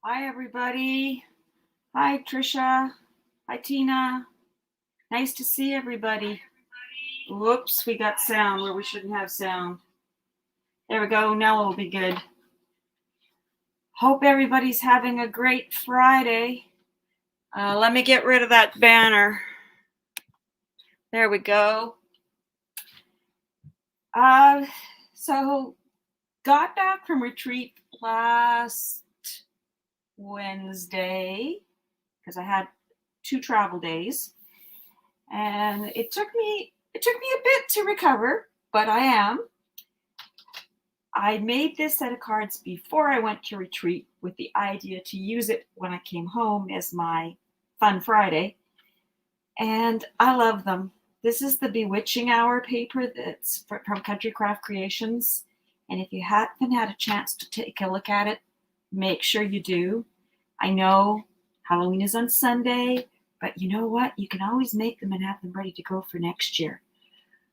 Hi, everybody. Hi, Trisha. Hi, Tina. Nice to see everybody. Whoops, we got sound where we shouldn't have sound. There we go. Now it'll be good. Hope everybody's having a great Friday. Let me get rid of that banner. There we go. So got back from retreat last Wednesday because I had 2 travel days, and it took me a bit to recover, but I made this set of cards before I went to retreat with the idea to use it when I came home as my Fun Friday, and I love them. This is the Bewitching Hour paper that's from Country Craft Creations, and if you haven't had a chance to take a look at it, make sure you do. I know Halloween is on Sunday, but you know what? You can always make them and have them ready to go for next year.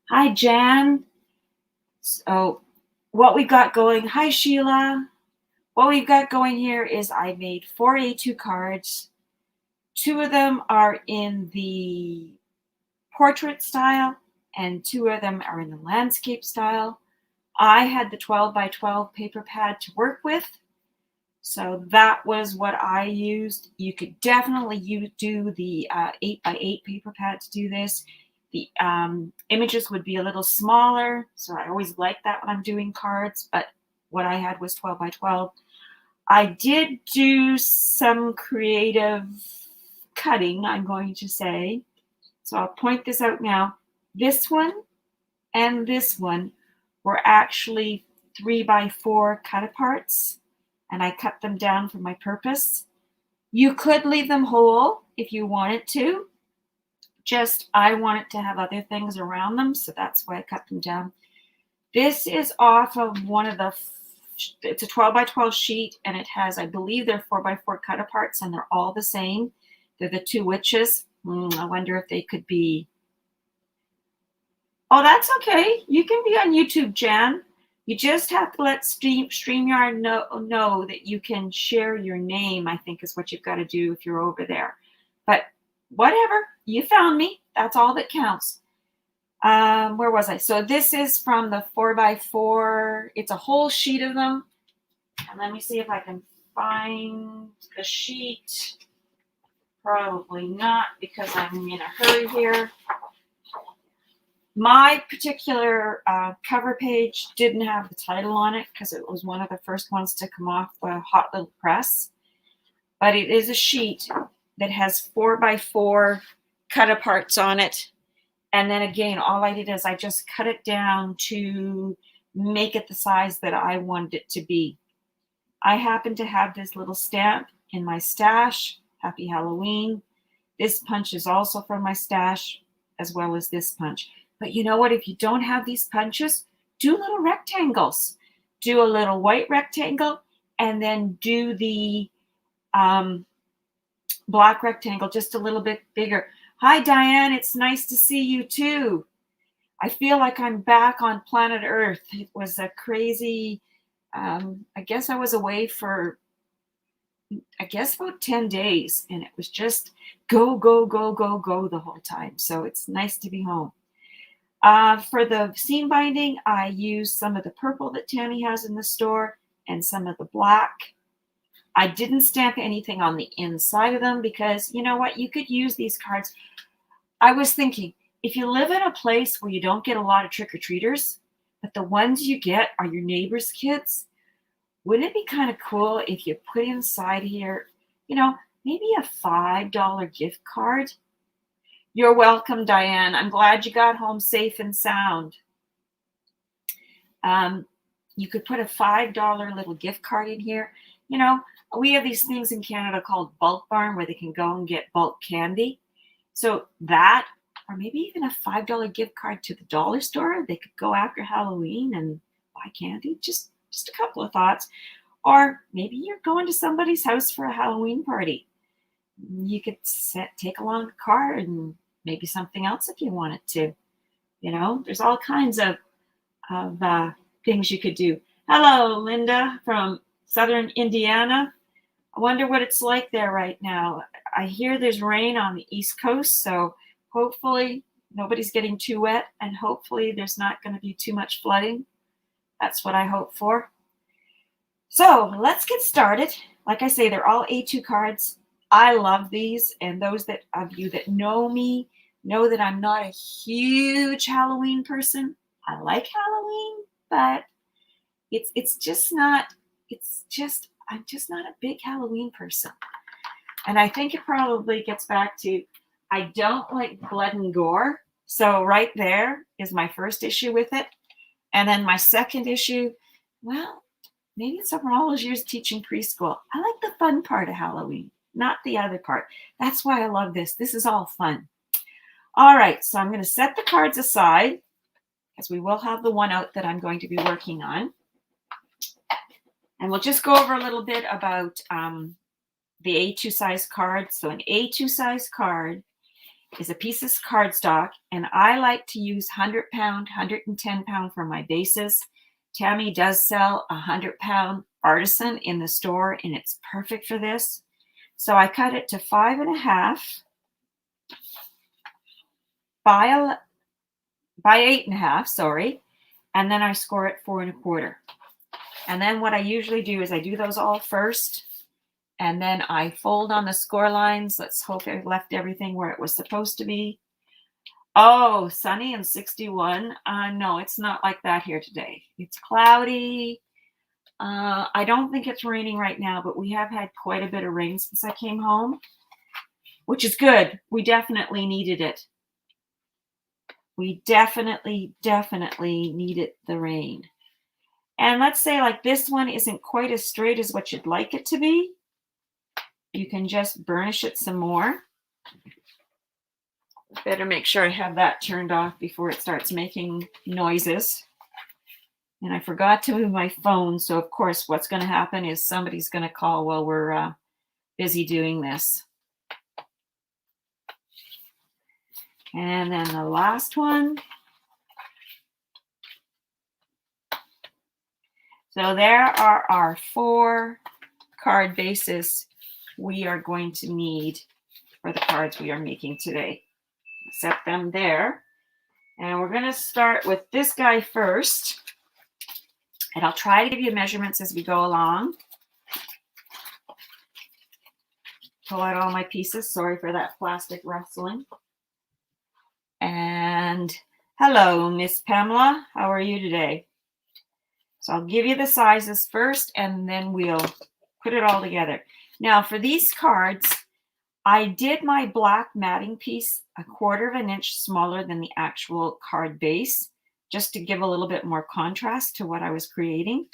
Hi, Jan. So what we got going, hi, Sheila. What we've got going here is I made 4 A2 cards. 2 of them are in the portrait style, and 2 of them are in the landscape style. I had the 12 by 12 paper pad to work with, so that was what I used. You could definitely do the 8 by 8 paper pad to do this. The images would be a little smaller, so I always like that when I'm doing cards, but what I had was 12 by 12. I did do some creative cutting, I'm going to say. So I'll point this out now. This one and this one were actually 3 by 4 cut aparts, and I cut them down for my purpose. You could leave them whole if you wanted to. Just I wanted to have other things around them, so that's why I cut them down. This is off of one of the, it's a 12 by 12 sheet, and it has, I believe they're 4 by 4 cut aparts, and they're all the same. They're the 2 witches. I wonder if they could be. Oh, that's okay. You can be on YouTube, Jan. You just have to let StreamYard know that you can share your name, I think is what you've got to do if you're over there. But whatever, you found me. That's all that counts. Where was I? So this is from the 4 by 4. It's a whole sheet of them. And let me see if I can find the sheet. Probably not, because I'm in a hurry here. My particular cover page didn't have the title on it because it was one of the first ones to come off the Hot Little Press. But it is a sheet that has 4 by 4 cut aparts on it. And then again, all I did is I just cut it down to make it the size that I wanted it to be. I happen to have this little stamp in my stash. Happy Halloween. This punch is also from my stash, as well as this punch. But you know what? If you don't have these punches, do little rectangles. Do a little white rectangle, and then do the black rectangle just a little bit bigger. Hi, Diane. It's nice to see you too. I feel like I'm back on planet Earth. It was a crazy, I guess I was away for, about 10 days, and it was just go, go, go, go, go the whole time. So it's nice to be home. For the seam binding, I used some of the purple that Tammy has in the store and some of the black. I didn't stamp anything on the inside of them because, you know what, you could use these cards. I was thinking, if you live in a place where you don't get a lot of trick-or-treaters, but the ones you get are your neighbor's kids, wouldn't it be kind of cool if you put inside here, maybe a $5 gift card? You're welcome, Diane. I'm glad you got home safe and sound. You could put a $5 little gift card in here. We have these things in Canada called Bulk Barn where they can go and get bulk candy. So that, or maybe even a $5 gift card to the dollar store. They could go after Halloween and buy candy. Just a couple of thoughts. Or maybe you're going to somebody's house for a Halloween party. You could take along a card and maybe something else if you wanted to. There's all kinds of things you could do. Hello, Linda from Southern Indiana. I wonder what it's like there right now. I hear there's rain on the East Coast, so hopefully nobody's getting too wet, and hopefully there's not going to be too much flooding. That's what I hope for. So let's get started. Like I say, they're all A2 cards. I love these, and those of you that know me know that I'm not a huge Halloween person. I like Halloween, but I'm just not a big Halloween person. And I think it probably gets back to I don't like blood and gore. So right there is my first issue with it. And then my second issue, well, maybe it's from all those years teaching preschool. I like the fun part of Halloween, not the other part. That's why I love this. This is all fun. All right, so I'm going to set the cards aside because we will have the one out that I'm going to be working on. And we'll just go over a little bit about the A2 size card. So an A2 size card is a piece of cardstock, and I like to use 100 pound, 110 pound for my bases. Tammy does sell a 100-pound artisan in the store, and it's perfect for this. So I cut it to 5.5 by 8.5, sorry, and then I score it 4.25. And then what I usually do is I do those all first, and then I fold on the score lines. Let's hope I left everything where it was supposed to be. Oh, sunny and 61. No, it's not like that here today. It's cloudy. I don't think it's raining right now, but we have had quite a bit of rain since I came home, which is good. We definitely needed it. We definitely needed the rain. And let's say like this one isn't quite as straight as what you'd like it to be. You can just burnish it some more. Better make sure I have that turned off before it starts making noises. And I forgot to move my phone. So of course, what's going to happen is somebody's going to call while we're busy doing this. And then the last one. So there are our 4 card bases we are going to need for the cards we are making today. Set them there. And we're going to start with this guy first. And I'll try to give you measurements as we go along. Pull out all my pieces. Sorry for that plastic rustling. And hello, Miss Pamela. How are you today? So I'll give you the sizes first, and then we'll put it all together. Now for these cards, I did my black matting piece 1/4 inch smaller than the actual card base, just to give a little bit more contrast to what I was creating.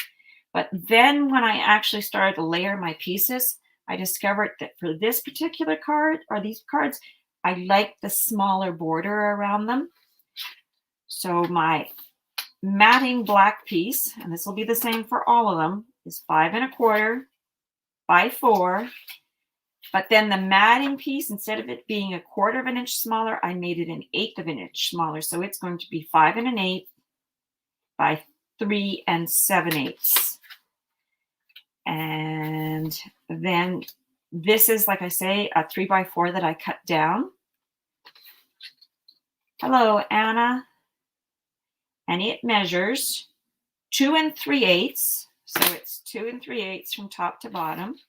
But then when I actually started to layer my pieces, I discovered that for this particular card, or these cards, I like the smaller border around them. So my matting black piece, and this will be the same for all of them, is 5.25 by 4. But then the matting piece, instead of it being 1/4 inch smaller, I made it 1/8 inch smaller. So it's going to be 5 1/8 by 3 7/8. And then this is, like I say, a 3 by 4 that I cut down. Hello, Anna. And it measures 2 3/8. So it's 2 3/8 from top to bottom.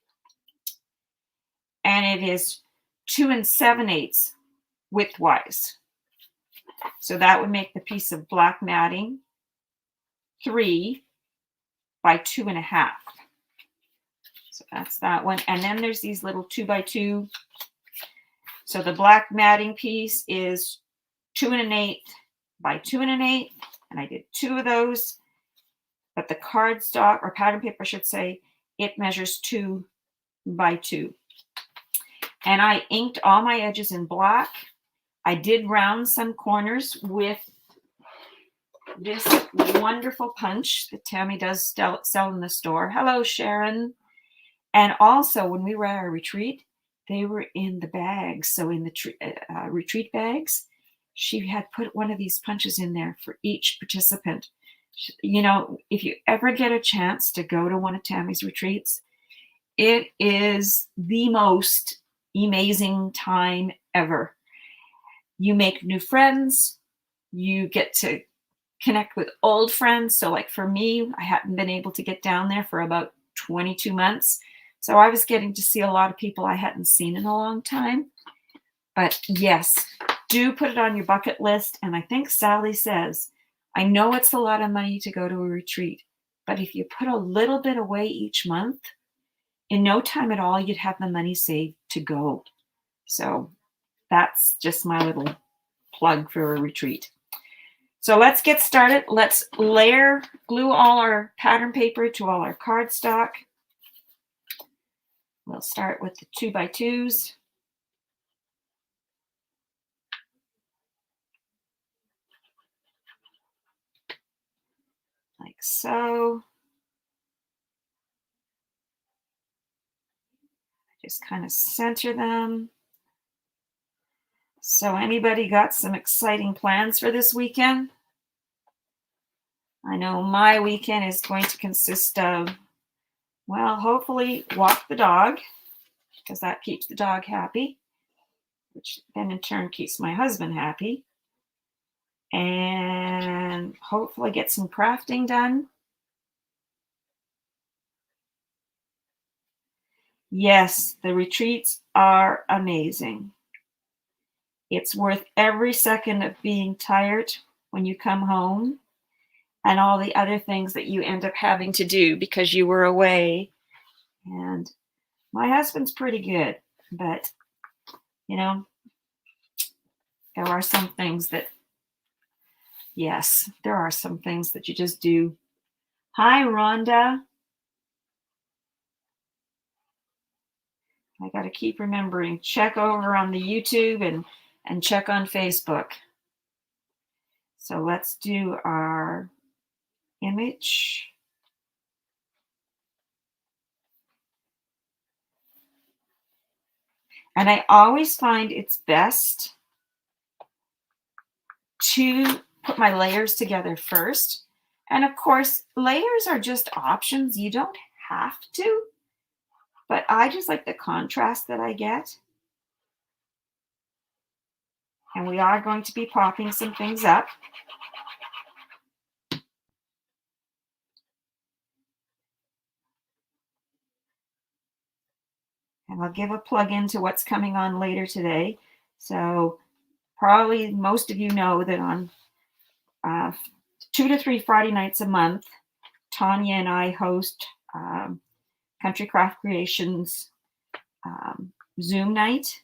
And it is 2 7/8 widthwise. So that would make the piece of black matting 3 by 2.5. So that's that one. And then there's these little 2 by 2. So the black matting piece is 2 1/8 by 2 1/8. And I did 2 of those. But the cardstock, or pattern paper, I should say, it measures 2 by 2. And I inked all my edges in black. I did round some corners with this wonderful punch that Tammy does sell in the store. Hello, Sharon. And also, when we were at our retreat, they were in the bags. So in the retreat bags, she had put one of these punches in there for each participant. You know, if you ever get a chance to go to one of Tammy's retreats, It is the most amazing time ever. You make new friends. You get to connect with old friends. So like for me, I hadn't been able to get down there for about 22 months. So I was getting to see a lot of people I hadn't seen in a long time. But yes, do put it on your bucket list. And I think Sally says, I know it's a lot of money to go to a retreat, but if you put a little bit away each month, in no time at all, you'd have the money saved to go. So that's just my little plug for a retreat. So let's get started. Let's glue all our pattern paper to all our cardstock. We'll start with the 2x2s. Like so. Just kind of center them. So anybody got some exciting plans for this weekend? I know my weekend is going to consist of, well, hopefully walk the dog, because that keeps the dog happy, which then in turn keeps my husband happy. And hopefully get some crafting done. Yes, the retreats are amazing. It's worth every second of being tired when you come home and all the other things that you end up having to do because you were away. And my husband's pretty good, but you know, there are some things that, yes, there are some things that you just do. Hi, Rhonda. I got to keep remembering, check over on the YouTube and check on Facebook. So let's do our image. And I always find it's best to put my layers together first. And of course, layers are just options. You don't have to, but I just like the contrast that I get. And we are going to be popping some things up. And I'll give a plug into what's coming on later today. So probably most of you know that on 2 to 3 Friday nights a month, Tanya and I host Country Craft Creations Zoom night.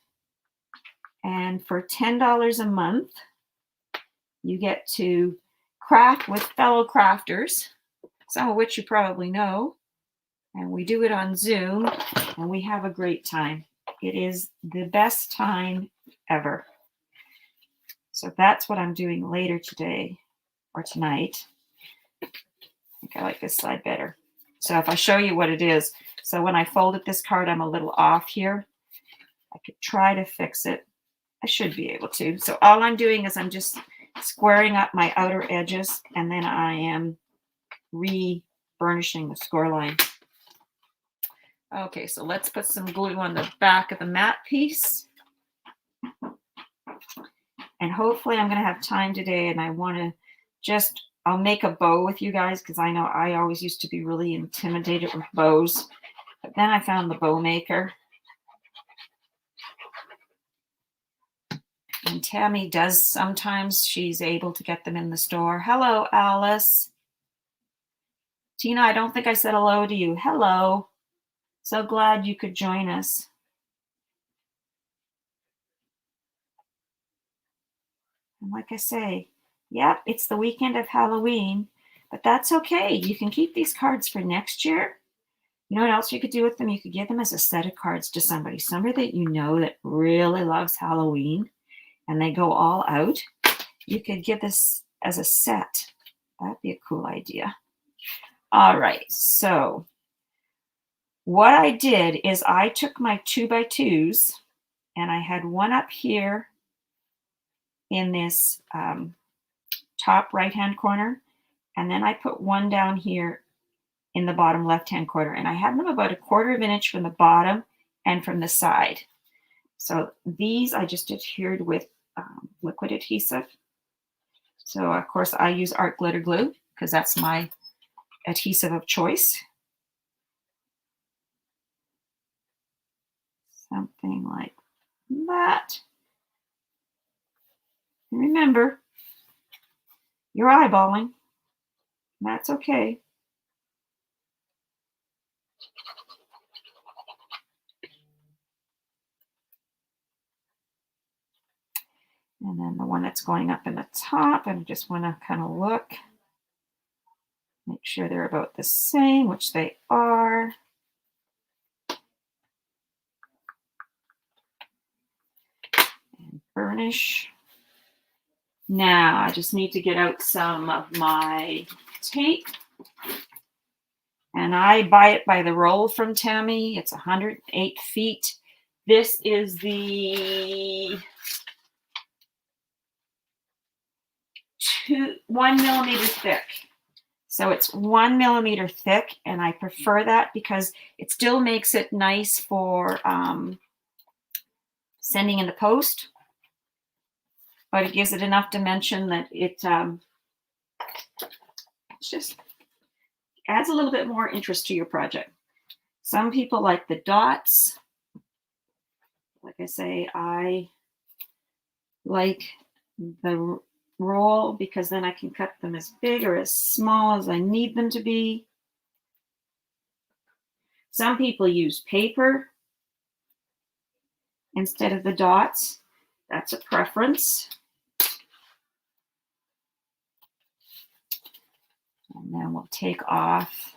And for $10 a month, you get to craft with fellow crafters, some of which you probably know. And we do it on Zoom, and we have a great time. It is the best time ever. So that's what I'm doing later today or tonight. I think I like this slide better. So if I show you what it is, so when I folded this card, I'm a little off here. I could try to fix it. I should be able to. So all I'm doing is I'm just squaring up my outer edges, and then I am re-burnishing the score line. Okay, so let's put some glue on the back of the mat piece. And hopefully I'm going to have time today, and I want to just, I'll make a bow with you guys, because I know I always used to be really intimidated with bows. But then I found the bow maker. And Tammy does sometimes. She's able to get them in the store. Hello, Alice. Tina, I don't think I said hello to you. Hello. So glad you could join us. And like I say, yeah, it's the weekend of Halloween, but that's okay. You can keep these cards for next year. You know what else you could do with them? You could give them as a set of cards to somebody that you know that really loves Halloween, and they go all out. You could give this as a set. That'd be a cool idea. All right, so what I did is I took my 2x2s, and I had one up here in this top right-hand corner, and then I put one down here in the bottom left-hand corner. And I have them about 1/4 of an inch from the bottom and from the side. So these I just adhered with liquid adhesive. So of course I use art glitter glue because that's my adhesive of choice. Something like that. And remember, you're eyeballing. That's okay. And then the one that's going up in the top, I just want to kind of look, make sure they're about the same, which they are. And burnish. Now I just need to get out some of my tape. And I buy it by the roll from Tammy. It's 108 feet. This is the 1 millimeter thick. So it's 1 millimeter thick, and I prefer that because it still makes it nice for sending in the post, but it gives it enough dimension that it just adds a little bit more interest to your project. Some people like the dots. Like I say, I like the roll because then I can cut them as big or as small as I need them to be. Some people use paper instead of the dots. That's a preference. And then we'll take off.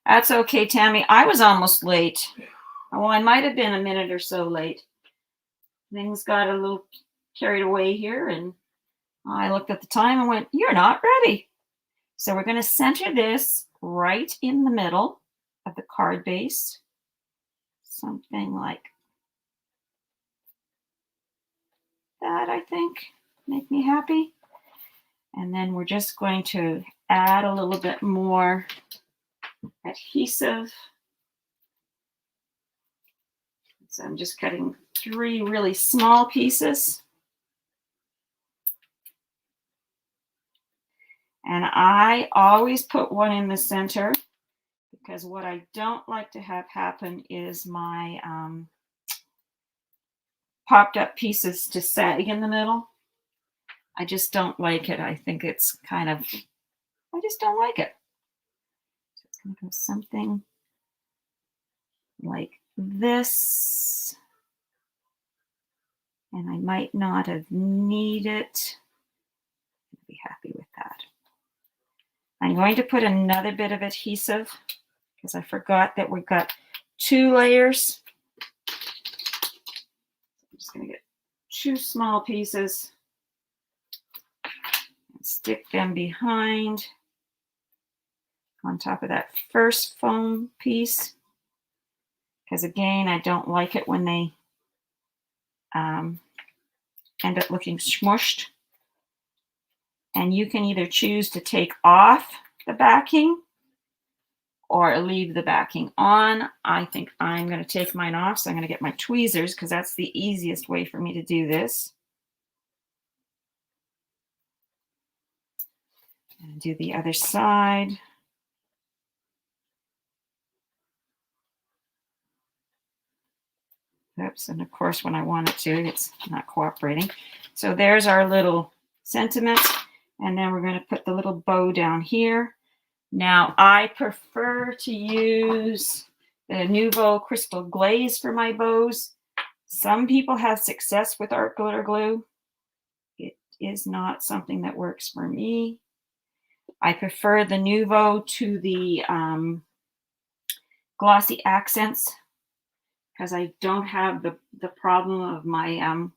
That's okay, Tammy. I was almost late. Oh, I might have been a minute or so late. Things got a little carried away here, and I looked at the time and went, you're not ready. So we're going to center this right in the middle of the card base. Something like that, I think. Make me happy. And then we're just going to add a little bit more adhesive. So I'm just cutting 3 really small pieces. And I always put one in the center because what I don't like to have happen is my popped up pieces to sag in the middle. I just don't like it. I think it's kind of, I just don't like it. So it's going to go something like this. And I might not have needed. I'll be happy with that. I'm going to put another bit of adhesive because I forgot that we've got 2 layers. I'm just going to get 2 small pieces and stick them behind on top of that first foam piece. Because again, I don't like it when they end up looking smushed. And you can either choose to take off the backing or leave the backing on. I think I'm going to take mine off, so I'm going to get my tweezers because that's the easiest way for me to do this. And do the other side. Oops, and of course when I want it to, it's not cooperating. So there's our little sentiment. And then we're going to put the little bow down here. Now, I prefer to use the Nouveau Crystal Glaze for my bows. Some people have success with art glitter glue. It is not something that works for me. I prefer the Nouveau to the glossy accents because I don't have the problem of my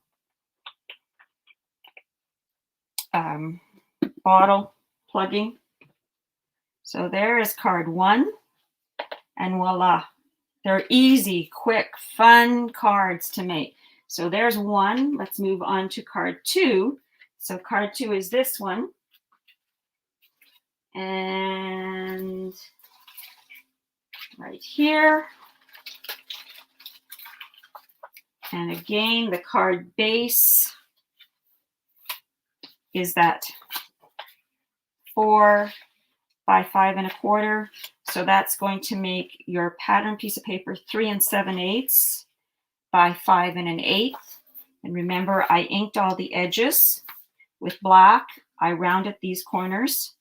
bottle plugging. So there is card 1, and voila. They're easy, quick, fun cards to make. So there's 1. Let's move on to card 2. So card 2 is this one. And right here. And again, the card base is that 4 by 5 1/4. So that's going to make your pattern piece of paper 3 7/8 by 5 1/8. And remember, I inked all the edges with black. I rounded these corners.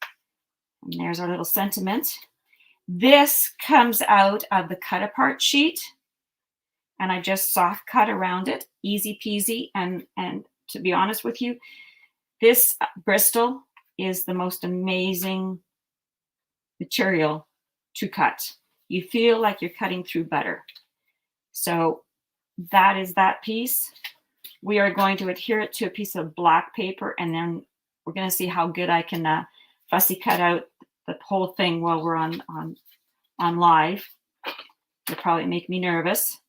And there's our little sentiment. This comes out of the cut apart sheet. And I just soft cut around it. Easy peasy. And to be honest with you, this Bristol is the most amazing material to cut. You feel like you're cutting through butter. So that is that piece. We are going to adhere it to a piece of black paper, and then we're going to see how good I can fussy cut out the whole thing while we're on live. It'll probably make me nervous.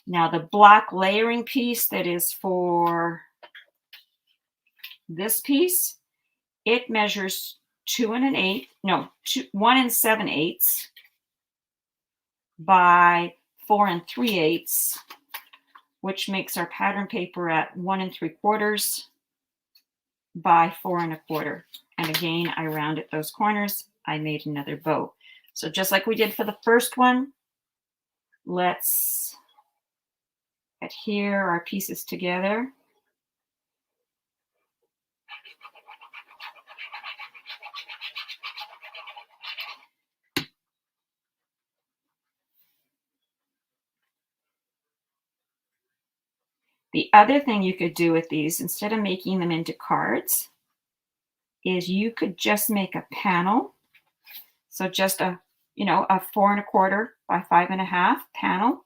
Now the black layering piece that is for this piece, it measures 1 7/8 by 4 3/8, which makes our pattern paper at 1 3/4 by 4 1/4. And again, I rounded those corners. I made another bow. So just like we did for the first one, let's adhere our pieces together. The other thing you could do with these, instead of making them into cards, is you could just make a panel. So just a 4 1/4 by 5 1/2 panel.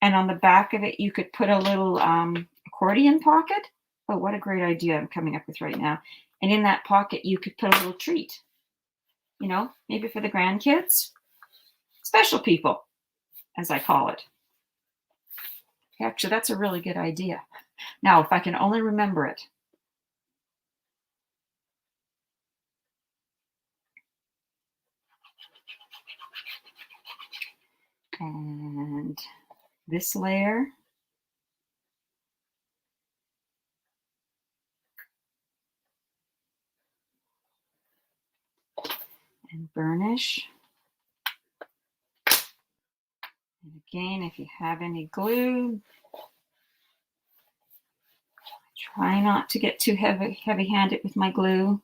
And on the back of it, you could put a little accordion pocket. Oh, what a great idea I'm coming up with right now. And in that pocket, you could put a little treat, maybe for the grandkids, special people, as I call it. Actually, that's a really good idea. Now, if I can only remember it. And this layer. And burnish. And again, if you have any glue, try not to get too heavy-handed with my glue.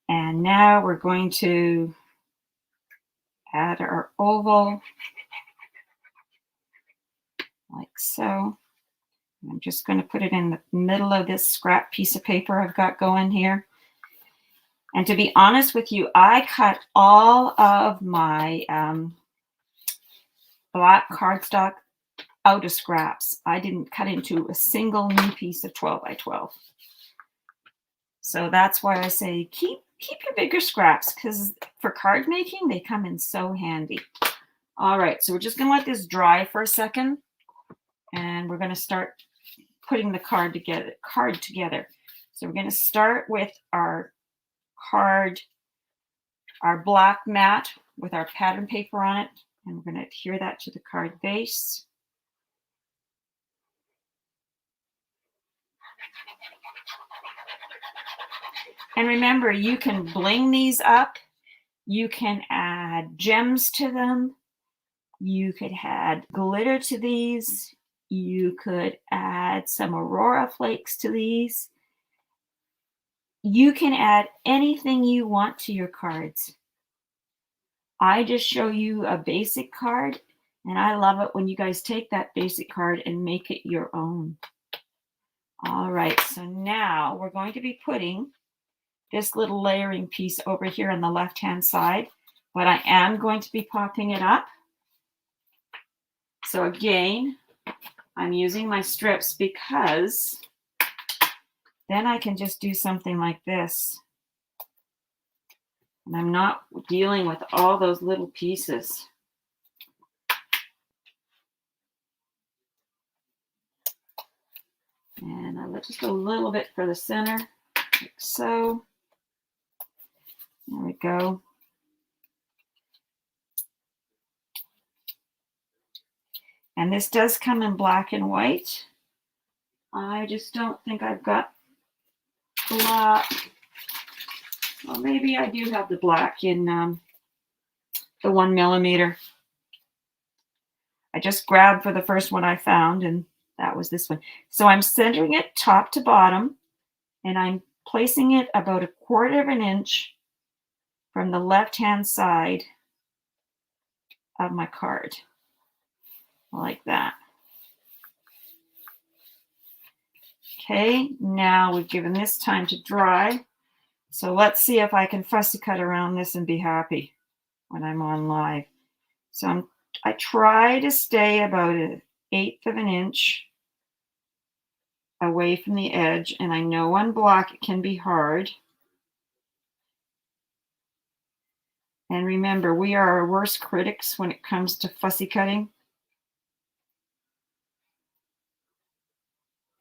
And now we're going to add our oval, like so. I'm just going to put it in the middle of this scrap piece of paper I've got going here. And to be honest with you, I cut all of my black cardstock out of scraps. I didn't cut into a single new piece of 12 by 12. So that's why I say keep your bigger scraps, because for card making, they come in so handy. All right, so we're just going to let this dry for a second, and we're going to start putting the card together. So we're going to start with our card, our black mat with our pattern paper on it, and we're going to adhere that to the card base. And remember, you can bling these up. You can add gems to them. You could add glitter to these. You could add some Aurora flakes to these. You can add anything you want to your cards. I just show you a basic card, and I love it when you guys take that basic card and make it your own. All right, so now we're going to be putting this little layering piece over here on the left-hand side, but I am going to be popping it up. So again, I'm using my strips because then I can just do something like this. And I'm not dealing with all those little pieces. And I let just a little bit for the center, like so. There we go. And this does come in black and white. I just don't think I've got black. Well, maybe I do have the black in the 1mm. I just grabbed for the first one I found, and that was this one. So I'm centering it top to bottom, and I'm placing it about 1/4 of an inch from the left-hand side of my card, like that. Okay, now we've given this time to dry. So let's see if I can fussy cut around this and be happy when I'm on live. So I try to stay about 1/8 of an inch away from the edge, and I know on block it can be hard. And remember, we are our worst critics when it comes to fussy cutting.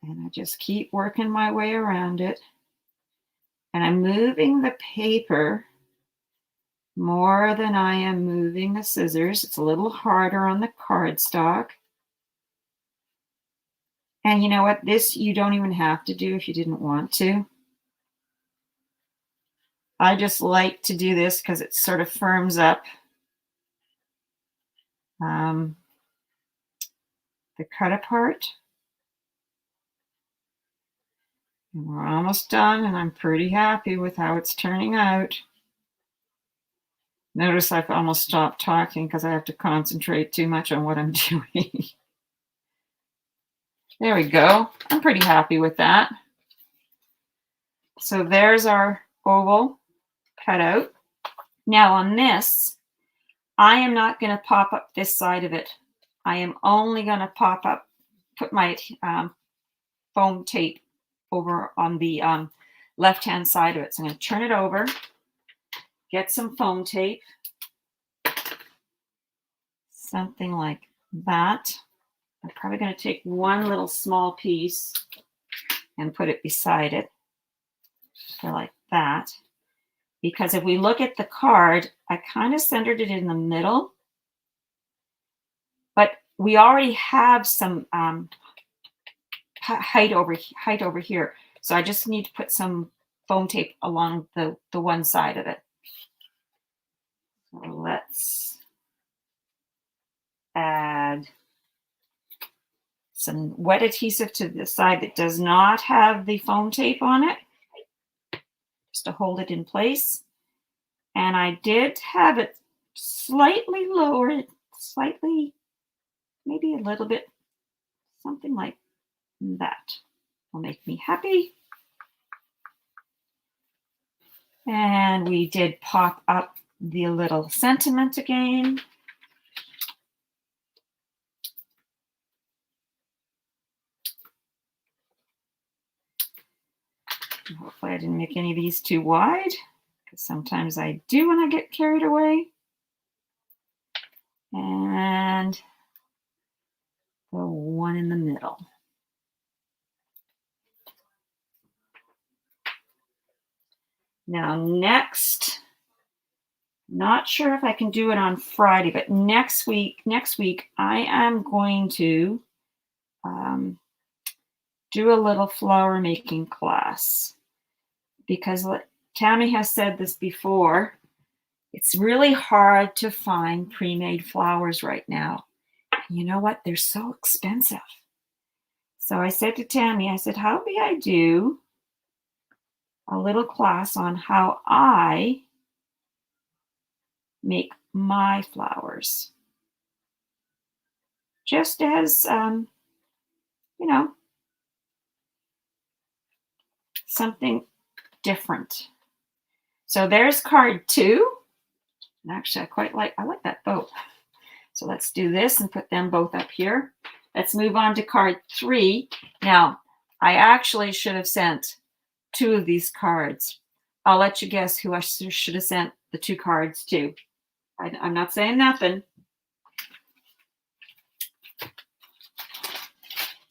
And I just keep working my way around it. And I'm moving the paper more than I am moving the scissors. It's a little harder on the cardstock. And you know what? This you don't even have to do if you didn't want to. I just like to do this because it sort of firms up the cut apart. And we're almost done, and I'm pretty happy with how it's turning out. Notice I've almost stopped talking because I have to concentrate too much on what I'm doing. There we go. I'm pretty happy with that. So there's our oval cut out. Now on this, I am not going to pop up this side of it. I am only going to put my foam tape over on the left-hand side of it. So I'm going to turn it over, get some foam tape, something like that. I'm probably going to take one little small piece and put it beside it, so like that. Because if we look at the card, I kind of centered it in the middle, but we already have some height over here. So I just need to put some foam tape along the one side of it. So let's add some wet adhesive to the side that does not have the foam tape on it, just to hold it in place. And I did have it slightly lower, slightly, maybe a little bit, something like that will make me happy. And we did pop up the little sentiment again. Hopefully I didn't make any of these too wide, because sometimes I do when I get carried away. And the one in the middle. Now next, not sure if I can do it on Friday, but next week I am going to do a little flower making class, because Tammy has said this before, it's really hard to find pre-made flowers right now. You know what? They're so expensive. So I said to Tammy, I said, how may I do a little class on how I make my flowers? Just as, you know, something different. So there's card 2. And actually, I like that bow. So let's do this and put them both up here. Let's move on to card 3. Now, I actually should have sent 2 of these cards. I'll let you guess who I should have sent the 2 cards to. I'm not saying nothing.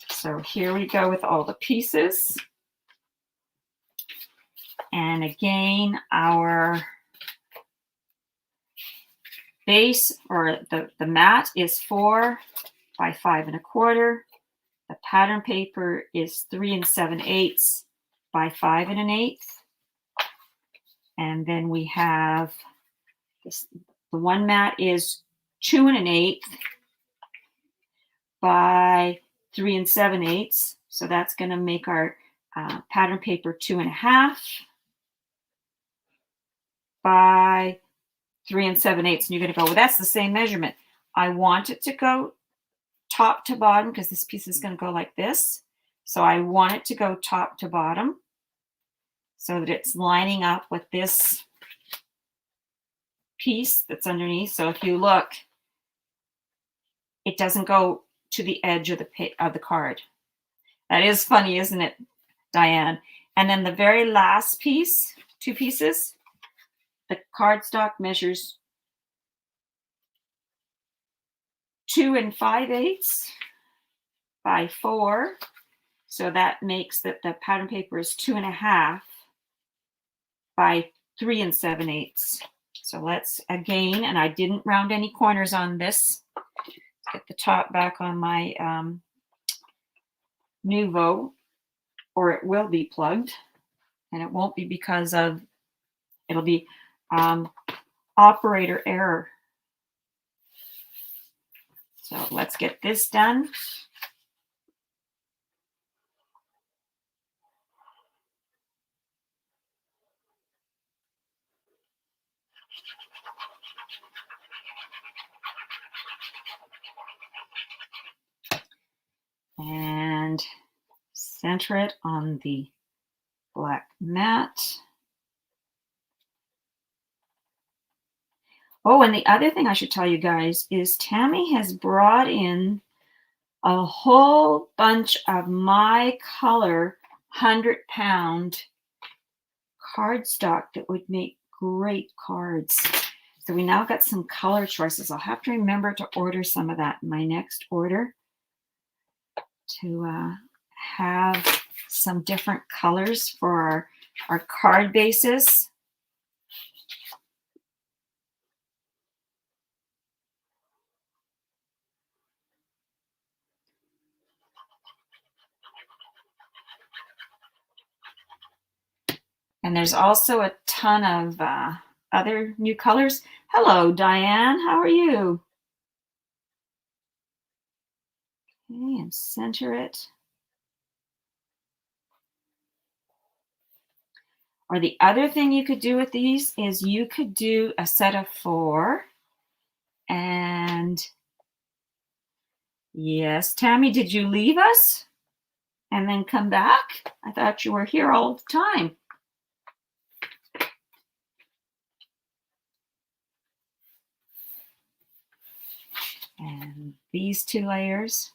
So here we go with all the pieces. And again, our base, or the mat, is for by 5 1/4. The pattern paper is 3 7/8 by 5 1/8. And then we have this, the one mat is 2 1/8 by 3 7/8. So that's going to make our pattern paper 2 1/2 by 3 7/8. And you're going to go, well, that's the same measurement. I want it to go top to bottom because this piece is going to go like this. So I want it to go top to bottom so that it's lining up with this piece that's underneath. So if you look, it doesn't go to the edge of the card. That is funny, isn't it, Diane? And then the very last piece, 2 pieces, the cardstock measures 2 5/8 by 4. So that makes that the pattern paper is 2 1/2 by 3 7/8. So let's again, and I didn't round any corners on this. Let's get the top back on my Nuvo, or it will be plugged, and it won't be because of, it'll be operator error. So let's get this done. And center it on the black mat. Oh, and the other thing I should tell you guys is Tammy has brought in a whole bunch of my color 100-pound cardstock that would make great cards. So we now got some color choices. I'll have to remember to order some of that in my next order to have some different colors for our card bases. And there's also a ton of other new colors. Hello, Diane. How are you? Okay, and center it. Or the other thing you could do with these is you could do a set of 4. And yes, Tammy, did you leave us and then come back? I thought you were here all the time. And these 2 layers.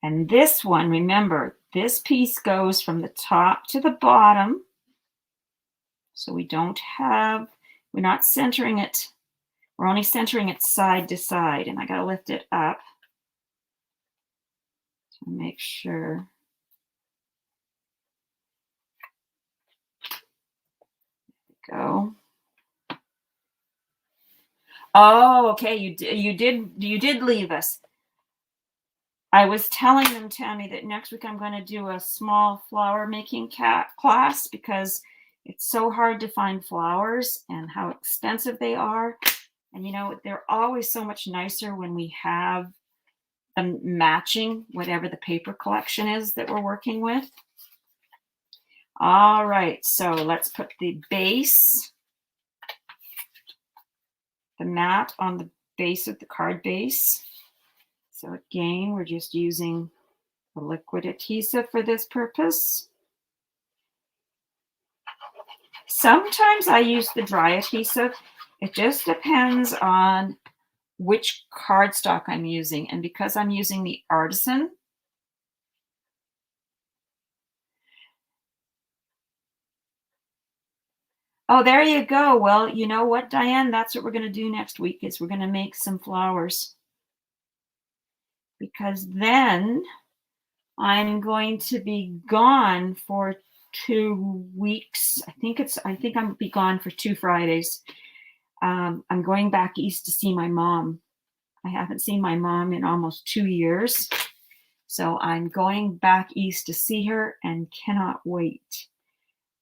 And this one, remember, this piece goes from the top to the bottom. So we don't have, we're not centering it. We're only centering it side to side. And I got to lift it up to make sure. There we go. Oh, okay. You did leave us. I was telling them, Tammy, that next week I'm going to do a small flower making class because it's so hard to find flowers and how expensive they are. And, you know, they're always so much nicer when we have them matching whatever the paper collection is that we're working with. All right, so let's put the base, the mat on the base of the card base. So again, we're just using the liquid adhesive for this purpose. Sometimes I use the dry adhesive. It just depends on which cardstock I'm using. And because I'm using the Artisan, oh, there you go. Well, you know what, Diane? That's what we're going to do next week is we're going to make some flowers. Because then I'm going to be gone for 2 weeks. I think I'm be gone for 2 Fridays. I'm going back east to see my mom. I haven't seen my mom in almost 2 years. So I'm going back east to see her and cannot wait.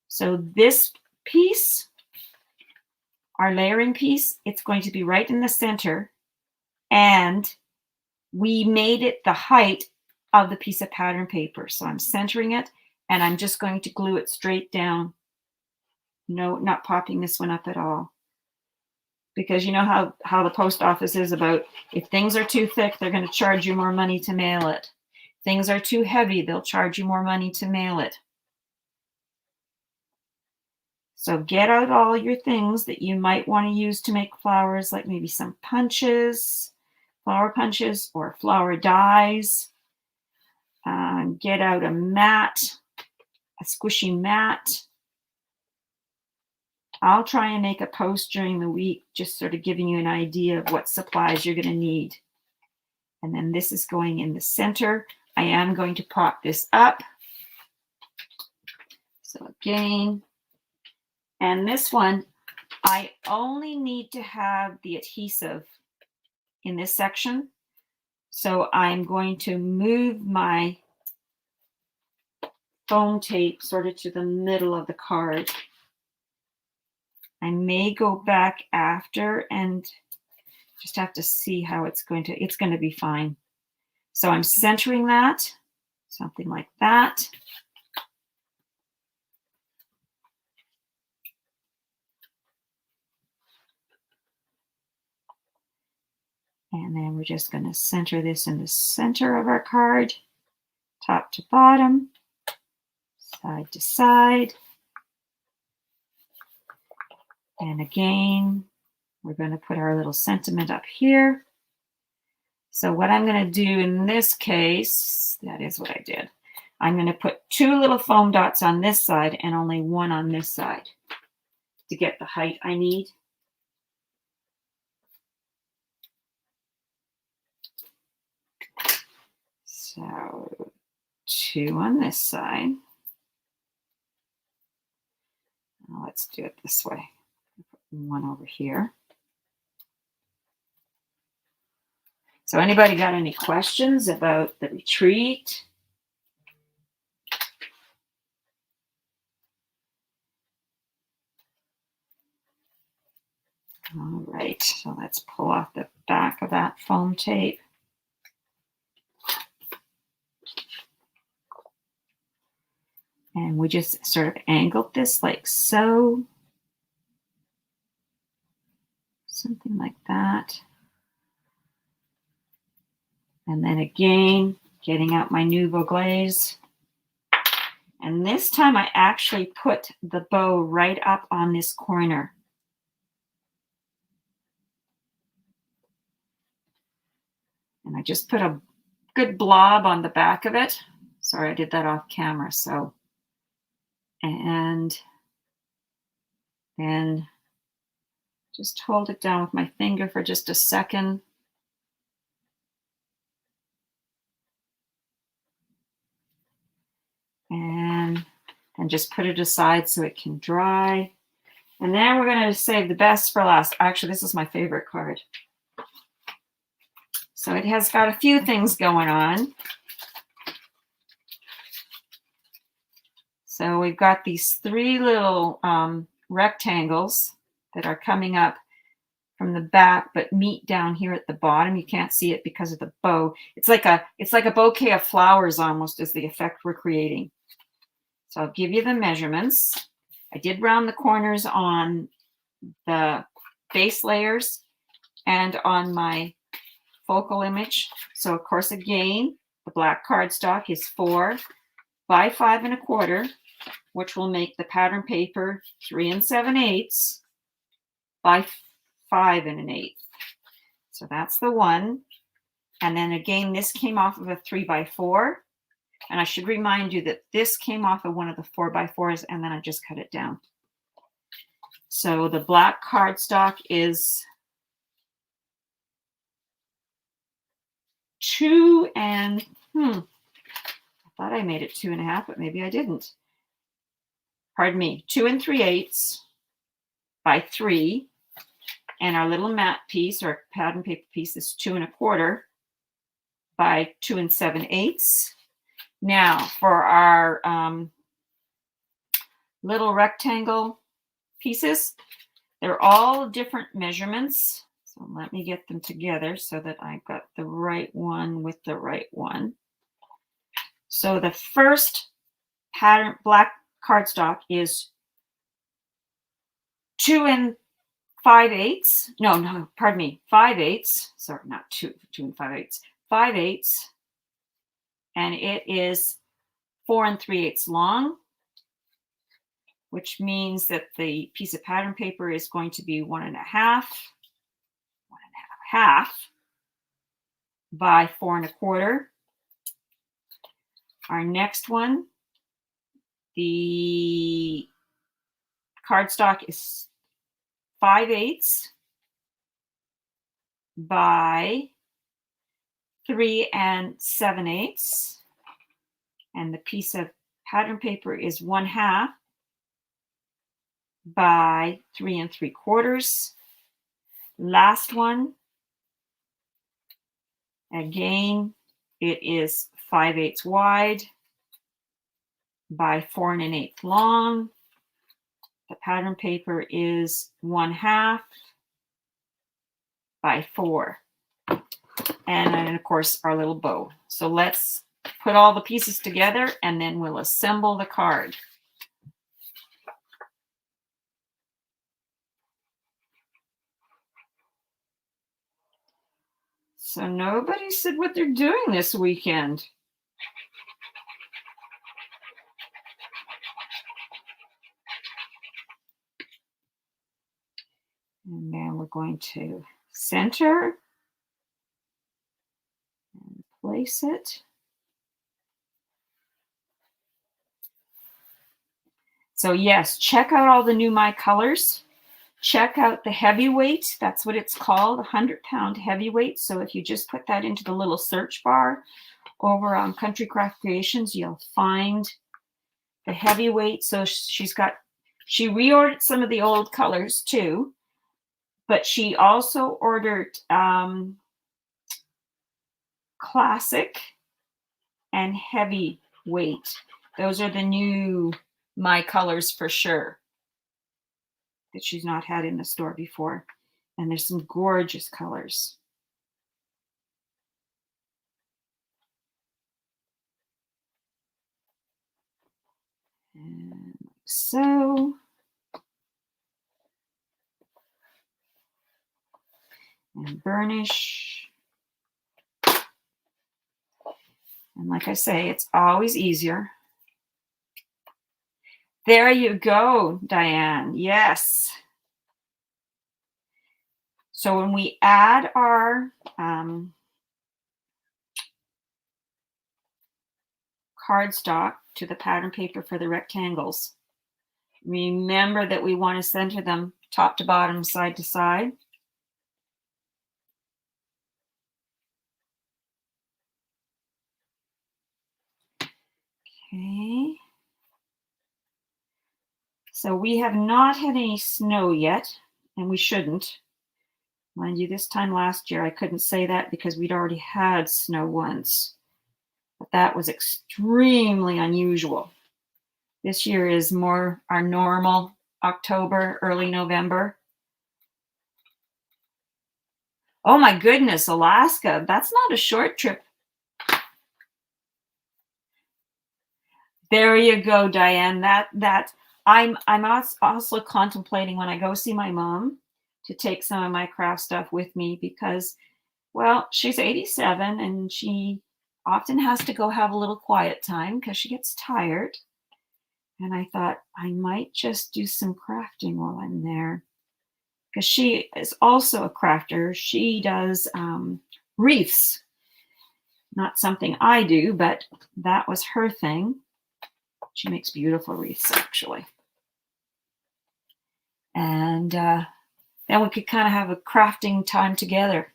So this piece, our layering piece, it's going to be right in the center. And we made it the height of the piece of pattern paper. So I'm centering it and I'm just going to glue it straight down. No, not popping this one up at all. Because you know how the post office is about if things are too thick, they're going to charge you more money to mail it. Things are too heavy, they'll charge you more money to mail it. So get out all your things that you might want to use to make flowers, like maybe some punches, flower punches, or flower dies. Get out a mat, a squishy mat. I'll try and make a post during the week, just sort of giving you an idea of what supplies you're going to need. And then this is going in the center. I am going to pop this up. So again, and this one, I only need to have the adhesive in this section. So I'm going to move my foam tape sort of to the middle of the card. I may go back after and just have to see how it's going to be fine. So I'm centering that, something like that. And then we're just going to center this in the center of our card, top to bottom, side to side. And again, we're going to put our little sentiment up here. So what I'm going to do in this case, that is what I did. I'm going to put 2 little foam dots on this side and only 1 on this side to get the height I need. So 2 on this side. Now let's do it this way. Put 1 over here. So anybody got any questions about the retreat? All right, so let's pull off the back of that foam tape. And we just sort of angled this like so. Something like that. And then again, getting out my Nouveau Glaze. And this time I actually put the bow right up on this corner. And I just put a good blob on the back of it. Sorry, I did that off camera. So, and then just hold it down with my finger for just a second. And just put it aside so it can dry. And then we're going to save the best for last. Actually, this is my favorite card. So it has got a few things going on. So we've got these 3 little rectangles that are coming up from the back, but meet down here at the bottom. You can't see it because of the bow. It's like a bouquet of flowers almost is the effect we're creating. So I'll give you the measurements. I did round the corners on the base layers and on my focal image. So of course, again, the black cardstock is 4 by 5 1/4, which will make the pattern paper 3 7/8 by 5 1/8. So that's the one. And then again, this came off of a 3 by 4. And I should remind you that this came off of one of the 4 by 4s, and then I just cut it down. So the black cardstock is 2 and, I thought I made it 2.5, but maybe I didn't. Pardon me, 2 3/8 by 3. And our little mat piece, or pattern paper piece, is 2 1/4 by 2 7/8. Now for our little rectangle pieces, they're all different measurements. So let me get them together so that I've got the right one with the right one. So the first pattern black cardstock is 2 5/8. No, pardon me, 5/8. Sorry, not 2 5/8. 5/8. And it is 4 3/8 long, which means that the piece of pattern paper is going to be 1.5 by 4 1/4. Our next one, the cardstock is 5/8 by 3 7/8, and the piece of pattern paper is 1/2 by 3 3/4. Last one, again, it is 5/8 wide by 4 1/8 long. The pattern paper is 1/2 by 4. And then, of course, our little bow. So let's put all the pieces together and then we'll assemble the card. So nobody said what they're doing this weekend. And then we're going to center and place it. So yes, check out all the new My Colors. Check out the heavyweight. That's what it's called, 100-pound heavyweight. So if you just put that into the little search bar over on Country Craft Creations, you'll find the heavyweight. So she reordered some of the old colors too, but she also ordered classic and heavyweight. Those are the new My Colors for sure that she's not had in the store before. And there's some gorgeous colors. And like so. And burnish. And like I say, it's always easier. There you go, Diane. Yes. So when we add our cardstock to the pattern paper for the rectangles, remember that we want to center them top to bottom, side to side. Okay. So we have not had any snow yet, and we shouldn't. Mind you, this time last year, I couldn't say that because we'd already had snow once. But that was extremely unusual. This year is more our normal October, early November. Oh my goodness, Alaska. That's not a short trip. There you go, Diane. I'm also contemplating when I go see my mom to take some of my craft stuff with me because, well, she's 87 and she often has to go have a little quiet time because she gets tired. And I thought I might just do some crafting while I'm there because she is also a crafter. She does wreaths. Not something I do, but that was her thing. She makes beautiful wreaths, actually. And then we could kind of have a crafting time together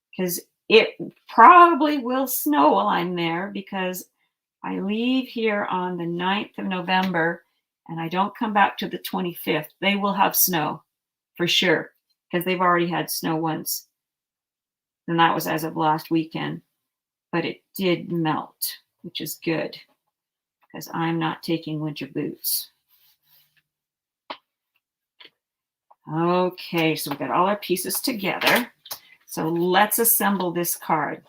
because it probably will snow while I'm there because I leave here on the 9th of November and I don't come back to the 25th. They will have snow for sure because they've already had snow once. And that was as of last weekend. But it did melt, which is good because I'm not taking winter boots. Okay, so we got all our pieces together. So let's assemble this card.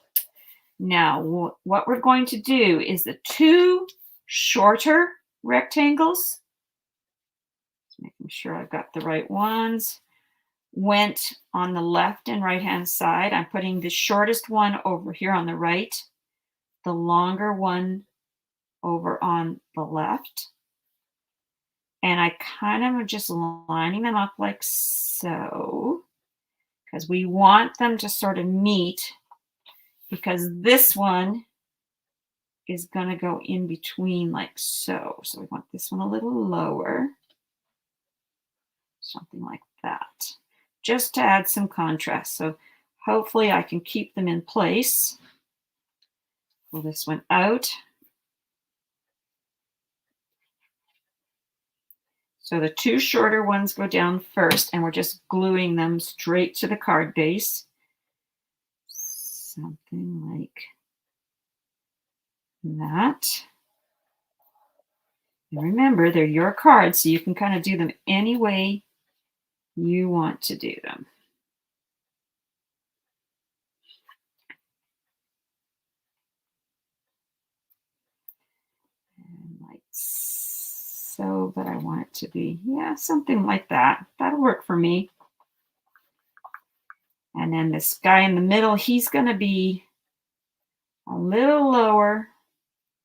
Now, what we're going to do is the two shorter rectangles, just making sure I've got the right ones, went on the left and right-hand side. I'm putting the shortest one over here on the right, the longer one over on the left. And I kind of am just lining them up like so, because we want them to sort of meet, because this one is going to go in between like so. So we want this one a little lower, something like that, just to add some contrast. So hopefully I can keep them in place. Pull this one out. So the two shorter ones go down first, and we're just gluing them straight to the card base. Something like that. And remember, they're your cards, so you can kind of do them any way you want to do them. And like so, but I want it to be, yeah, something like that. That'll work for me. And then this guy in the middle, he's going to be a little lower,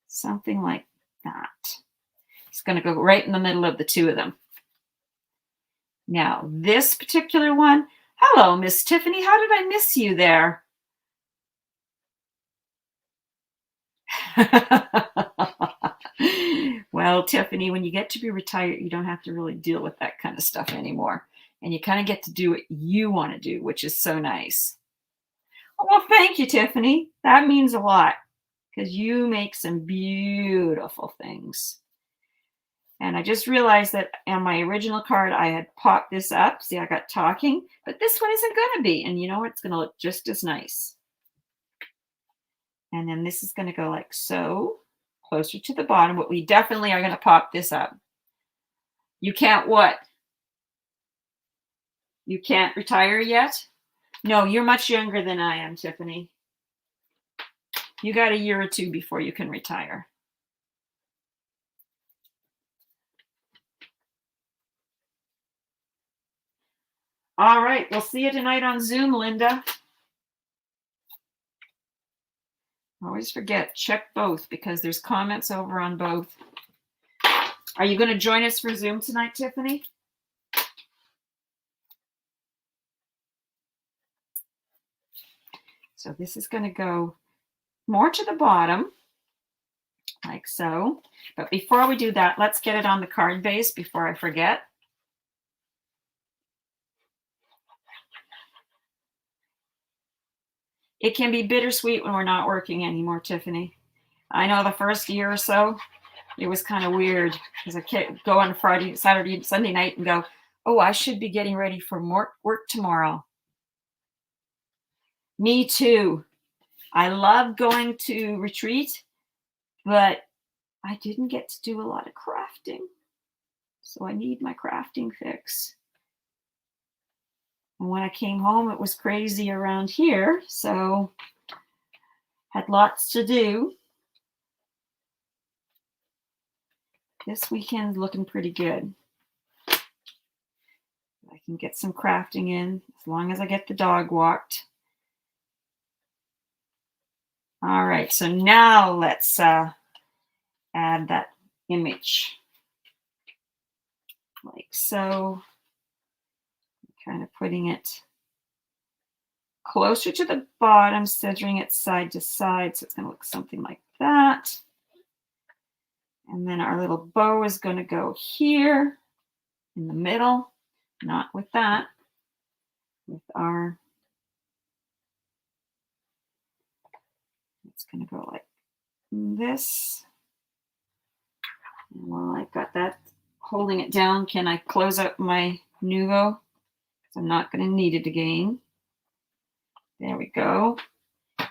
something like that. It's going to go right in the middle of the two of them. Now, this particular one, hello, Miss Tiffany. How did I miss you there? Well, Tiffany, when you get to be retired, you don't have to really deal with that kind of stuff anymore. And you kind of get to do what you want to do, which is so nice. Well, thank you, Tiffany. That means a lot because you make some beautiful things. And I just realized that on my original card, I had popped this up. See, I got talking, but this one isn't going to be. And you know what? It's going to look just as nice. And then this is going to go like so, closer to the bottom, but we definitely are going to pop this up. You can't what? You can't retire yet? No, you're much younger than I am, Tiffany. You got a year or two before you can retire. All right, we'll see you tonight on Zoom, Linda. Always forget, check both because there's comments over on both. Are you going to join us for Zoom tonight, Tiffany? So this is going to go more to the bottom, like so. But before we do that, let's get it on the card base before I forget. It can be bittersweet when we're not working anymore, Tiffany. I know the first year or so, it was kind of weird because I can't go on Friday, Saturday, Sunday night and go, oh, I should be getting ready for more work tomorrow. Me too. I love going to retreat, but I didn't get to do a lot of crafting. So I need my crafting fix. And when I came home, it was crazy around here. So had lots to do. This weekend's looking pretty good. I can get some crafting in as long as I get the dog walked. All right, so now let's add that image like so. Kind of putting it closer to the bottom, centering it side to side. So it's going to look something like that. And then our little bow is going to go here in the middle, not with that, with our, it's going to go like this. While I've got that holding it down, can I close up my Nuvo? I'm not going to need it again. There we go.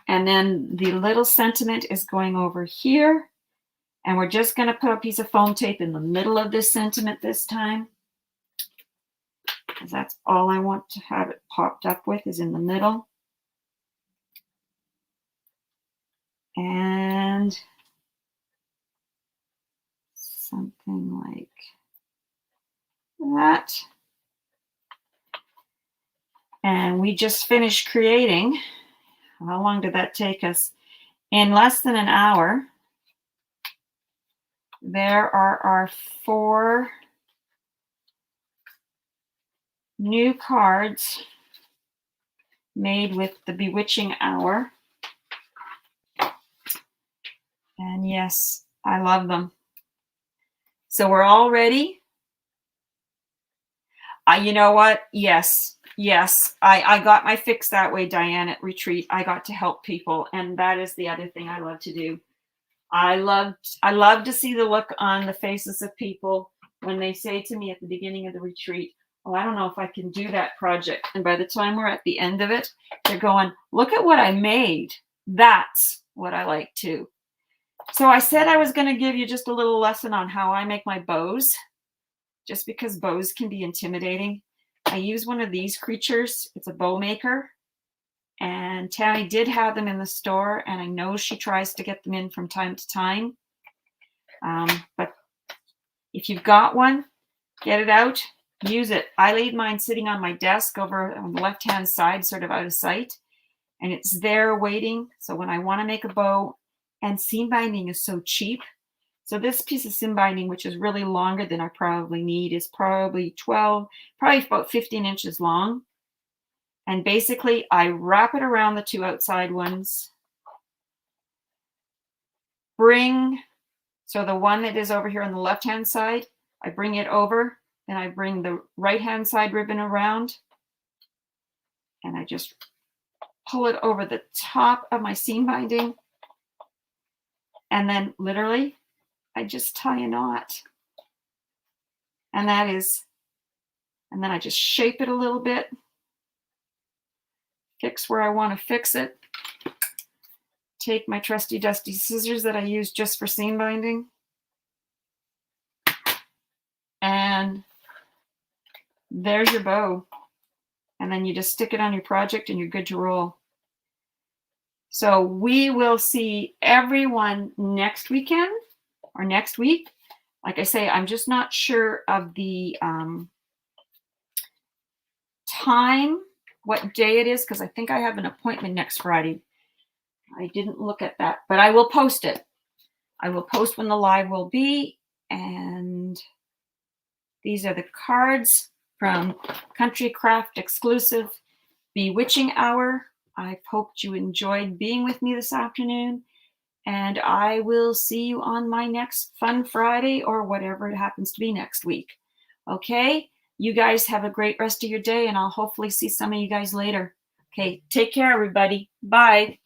And then the little sentiment is going over here. And we're just going to put a piece of foam tape in the middle of this sentiment this time. Because that's all I want to have it popped up with, is in the middle. And something like that. And we just finished creating. How long did that take us? In less than an hour. There are our 4 new cards made with the Bewitching Hour. And yes, I love them. So we're all ready. You know what? Yes. I got my fix that way, Diane, at retreat. I got to help people. And that is the other thing I love to do. I love to see the look on the faces of people when they say to me at the beginning of the retreat, oh, I don't know if I can do that project. And by the time we're at the end of it, they're going, look at what I made. That's what I like too. So I said I was going to give you just a little lesson on how I make my bows, just because bows can be intimidating. I use one of these creatures. It's a bow maker. And Tammy did have them in the store, and I know she tries to get them in from time to time. But if you've got one, get it out, use it. I leave mine sitting on my desk over on the left-hand side, sort of out of sight, and it's there waiting. So when I want to make a bow, and seam binding is so cheap. So this piece of seam binding, which is really longer than I probably need, is probably about 15 inches long. And basically, I wrap it around the 2 outside ones. So the one that is over here on the left-hand side, I bring it over, and I bring the right-hand side ribbon around, and I just pull it over the top of my seam binding. And then literally, I just tie a knot. And then I just shape it a little bit. Fix where I want to fix it. Take my trusty dusty scissors that I use just for seam binding. And there's your bow. And then you just stick it on your project and you're good to roll. So we will see everyone next weekend or next week. Like I say, I'm just not sure of the time, what day it is, because I think I have an appointment next Friday. I didn't look at that, but I will post it. I will post when the live will be. And these are the cards from Country Craft exclusive Bewitching Hour. I hoped you enjoyed being with me this afternoon. And I will see you on my next Fun Friday or whatever it happens to be next week. Okay? You guys have a great rest of your day, and I'll hopefully see some of you guys later. Okay, take care, everybody. Bye.